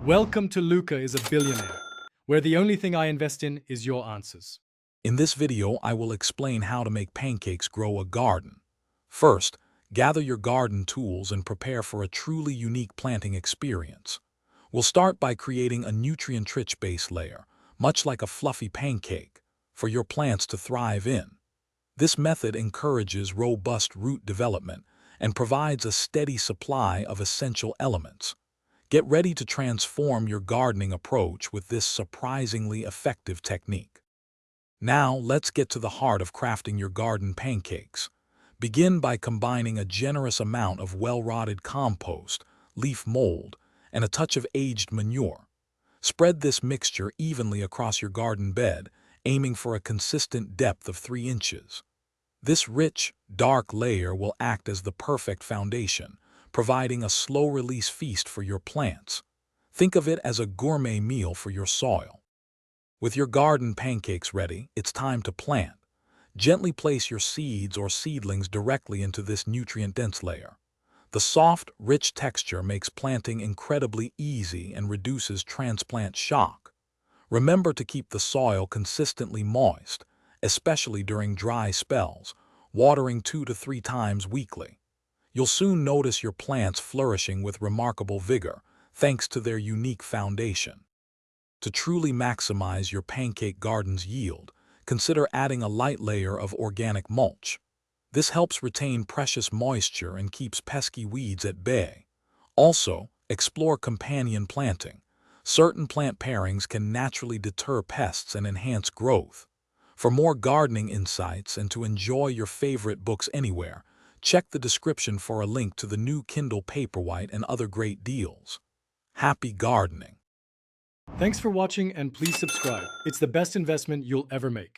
Welcome to Luca is a Billionaire, where the only thing I invest in is your answers. In this video, I will explain how to make pancakes grow a garden. First, gather your garden tools and prepare for a truly unique planting experience. We'll start by creating a nutrient-rich base layer, much like a fluffy pancake, for your plants to thrive in. This method encourages robust root development and provides a steady supply of essential elements. Get ready to transform your gardening approach with this surprisingly effective technique. Now, let's get to the heart of crafting your garden pancakes. Begin by combining a generous amount of well-rotted compost, leaf mold, and a touch of aged manure. Spread this mixture evenly across your garden bed, aiming for a consistent depth of 3 inches. This rich, dark layer will act as the perfect foundation, providing a slow-release feast for your plants. Think of it as a gourmet meal for your soil. With your garden pancakes ready, it's time to plant. Gently place your seeds or seedlings directly into this nutrient-dense layer. The soft, rich texture makes planting incredibly easy and reduces transplant shock. Remember to keep the soil consistently moist, especially during dry spells, watering 2 to 3 times weekly. You'll soon notice your plants flourishing with remarkable vigor, thanks to their unique foundation. To truly maximize your pancake garden's yield, consider adding a light layer of organic mulch. This helps retain precious moisture and keeps pesky weeds at bay. Also, explore companion planting. Certain plant pairings can naturally deter pests and enhance growth. For more gardening insights and to enjoy your favorite books anywhere, check the description for a link to the new Kindle Paperwhite and other great deals. Happy gardening! Thanks for watching and please subscribe. It's the best investment you'll ever make.